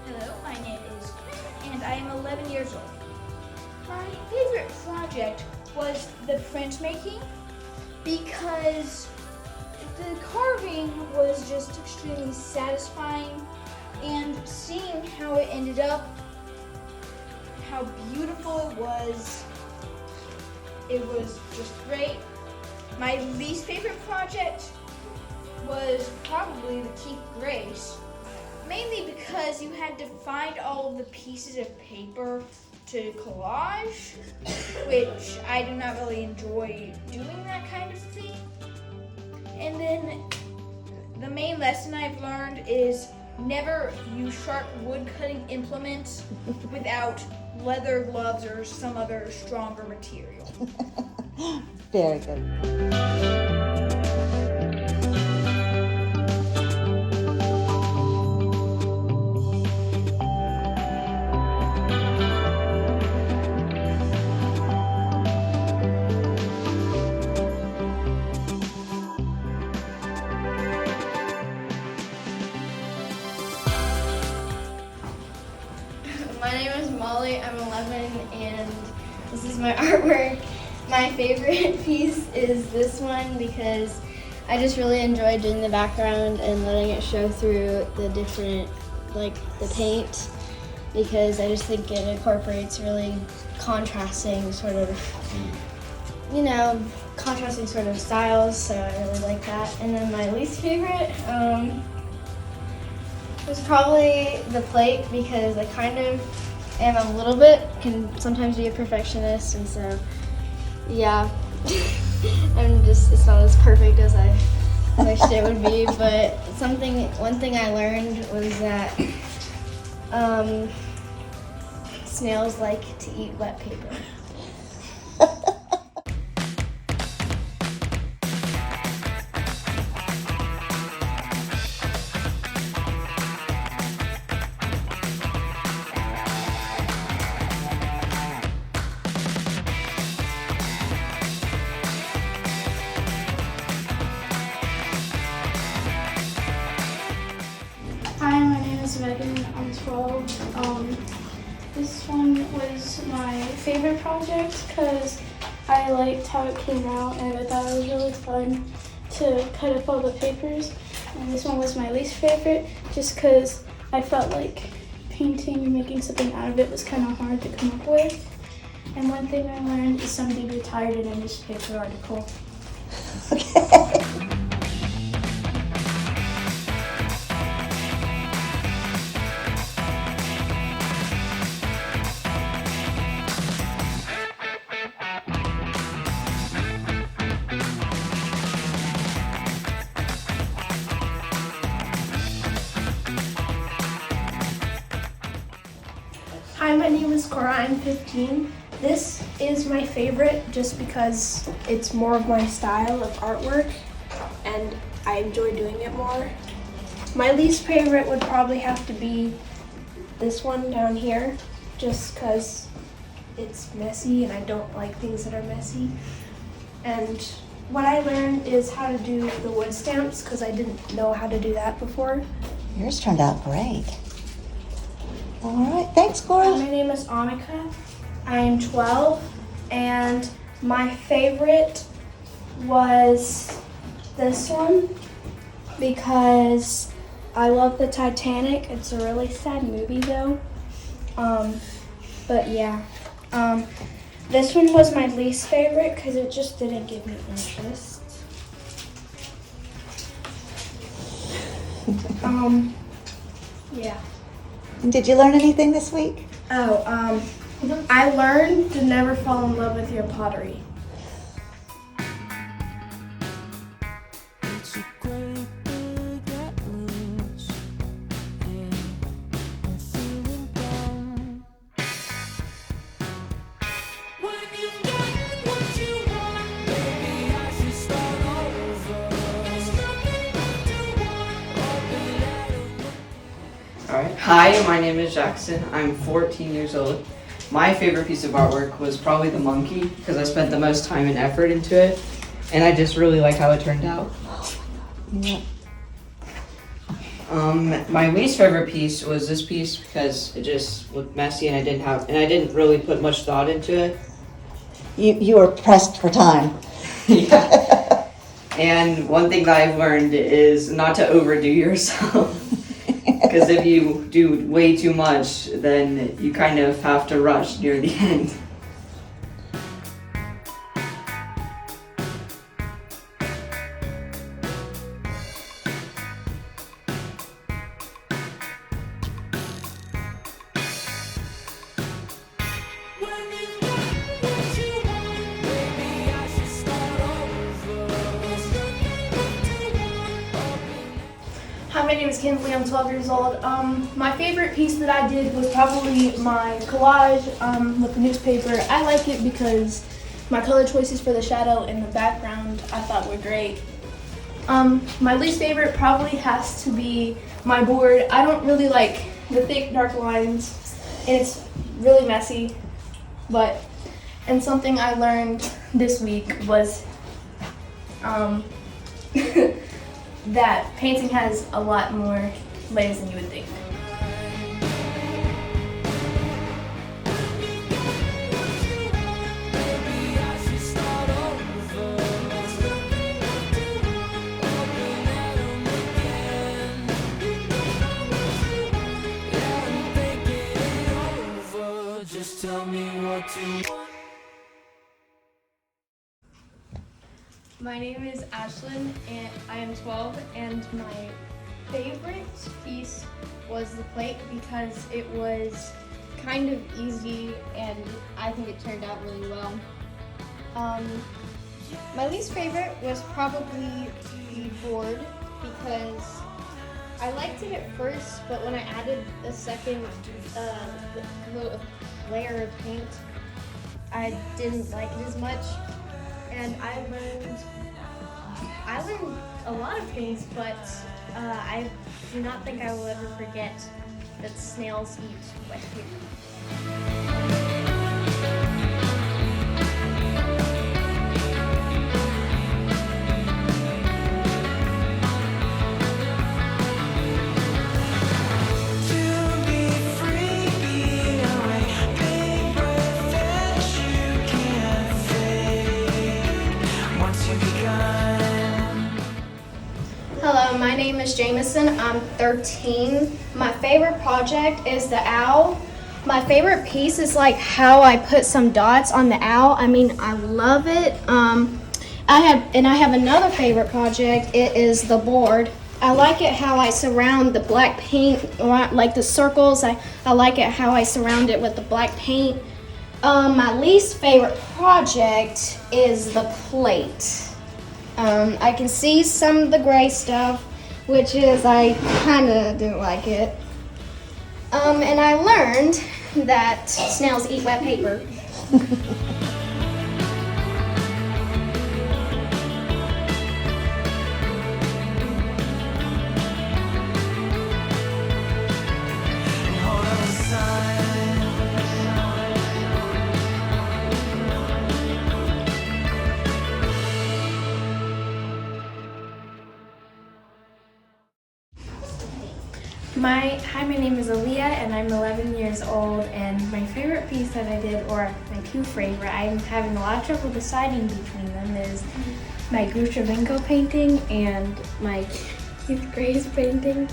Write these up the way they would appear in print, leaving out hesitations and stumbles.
Hello, my name is Quinn, and I am 11 years old. My favorite project was the printmaking because the carving was just extremely satisfying, and seeing how it ended up, how beautiful it was just great. My least favorite project was probably the Keep Grace, mainly because you had to find all of the pieces of paper to collage, which I do not really enjoy doing that kind of thing. And then the main lesson I've learned is never use sharp wood cutting implements without leather gloves or some other stronger material. Very good. My name is Molly, I'm 11, and this is my artwork. My favorite piece is this one because I just really enjoy doing the background and letting it show through the different, like the paint, because I just think it incorporates really contrasting sort of, contrasting sort of styles, so I really like that. And then my least favorite, was probably the plate because I kind of am a little bit, can sometimes be a perfectionist, and so yeah, it's not as perfect as I wished it would be, but one thing I learned was that snails like to eat wet paper. Hi, my name is Megan. I'm 12. This one was my favorite project because I liked how it came out and I thought it was really fun to cut up all the papers. And this one was my least favorite just because I felt like painting and making something out of it was kind of hard to come up with. And one thing I learned is somebody retired in a newspaper article. Okay. Hi, my name is Cora. I'm 15. This is my favorite just because it's more of my style of artwork and I enjoy doing it more. My least favorite would probably have to be this one down here just because it's messy and I don't like things that are messy. And what I learned is how to do the wood stamps because I didn't know how to do that before. Yours turned out great. All right, thanks, Cora. My name is Annika. I'm 12, and my favorite was this one because I love the Titanic. It's a really sad movie, though. But yeah, this one was my least favorite because it just didn't give me interest. Yeah. Did you learn anything this week? I learned to never fall in love with your pottery. Alright. Hi, my name is Jackson. I'm 14 years old. My favorite piece of artwork was probably the monkey because I spent the most time and effort into it, and I just really like how it turned out. Yeah. My least favorite piece was this piece because it just looked messy and I didn't really put much thought into it. You were pressed for time. Yeah. And one thing that I've learned is not to overdo yourself. Because if you do way too much, then you kind of have to rush near the end. Hi, my name is Kinsley. I'm 12 years old. My favorite piece that I did was probably my collage with the newspaper. I like it because my color choices for the shadow and the background I thought were great. My least favorite probably has to be my board. I don't really like the thick, dark lines, and it's really messy. And something I learned this week was that painting has a lot more layers than you would think. My name is Ashlyn and I am 12, and my favorite piece was the plate because it was kind of easy and I think it turned out really well. My least favorite was probably the board because I liked it at first, but when I added a second coat of layer of paint, I didn't like it as much. And I learned a lot of things, but I do not think I will ever forget that snails eat wet paper. Hello, my name is Jameson. I'm 13. My favorite project is the owl. My favorite piece is like how I put some dots on the owl. I mean, I love it. I have another favorite project. It is the board. I like it how I surround the black paint, like the circles. I like it how I surround it with the black paint. My least favorite project is the plate. I can see some of the gray stuff, which is I kind of didn't like it. And I learned that snails eat wet paper. Hi, my name is Aaliyah and I'm 11 years old, and my favorite piece that I did, or my two favorite, I'm having a lot of trouble deciding between them, is my Grushevenko painting and my Keith Gray's painting.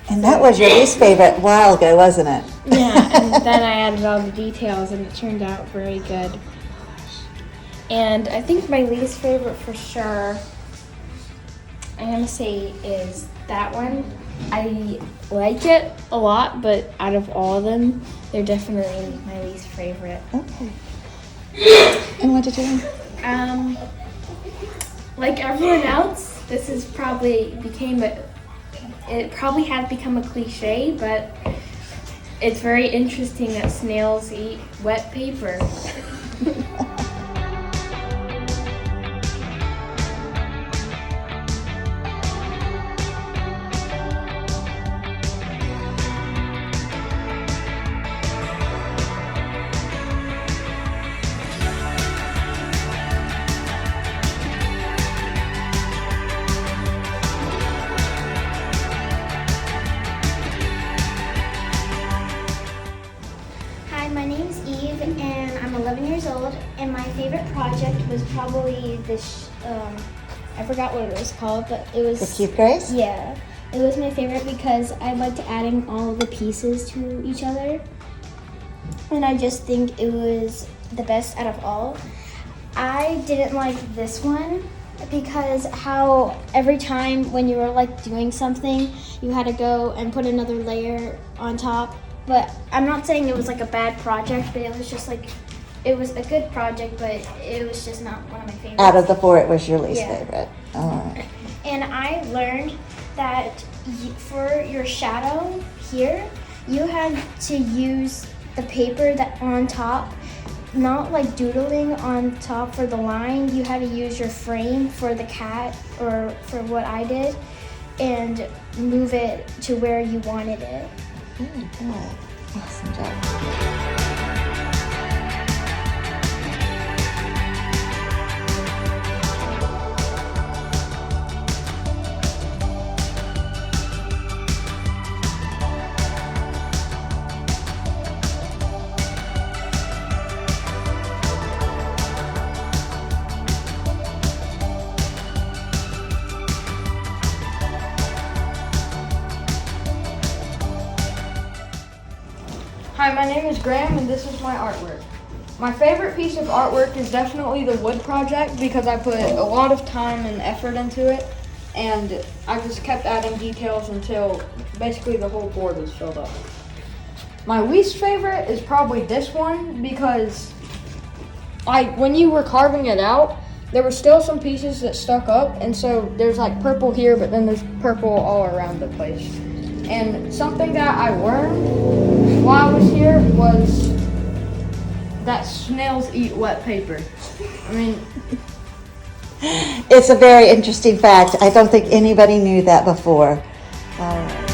And that was your least favorite a while ago, wasn't it? Yeah, and then I added all the details and it turned out very good. And I think my least favorite for sure, I'm gonna say, is that one. I like it a lot, but out of all of them, they're definitely my least favorite. Okay. And what did you think? Like everyone else, this is probably it probably has become a cliche, but it's very interesting that snails eat wet paper. 11 years old, and my favorite project was probably this. I forgot what it was called, but it was. The Keith Grace? Yeah, it was my favorite because I liked adding all of the pieces to each other, and I just think it was the best out of all. I didn't like this one because how every time when you were like doing something, you had to go and put another layer on top. But I'm not saying it was like a bad project, but it was just like, it was a good project, but it was just not one of my favorites. Out of the 4, it was your least Yeah. favorite. All right. And I learned that for your shadow here, you had to use the paper that on top, not like doodling on top for the line. You had to use your frame for the cat, or for what I did, and move it to where you wanted it. Very good. Awesome job. Hi, my name is Graham and this is my artwork. My favorite piece of artwork is definitely the wood project because I put a lot of time and effort into it, and I just kept adding details until basically the whole board was filled up. My least favorite is probably this one because when you were carving it out, there were still some pieces that stuck up, and so there's like purple here, but then there's purple all around the place. And something that I learned while I was here was that snails eat wet paper. I mean, It's a very interesting fact. I don't think anybody knew that before. All right.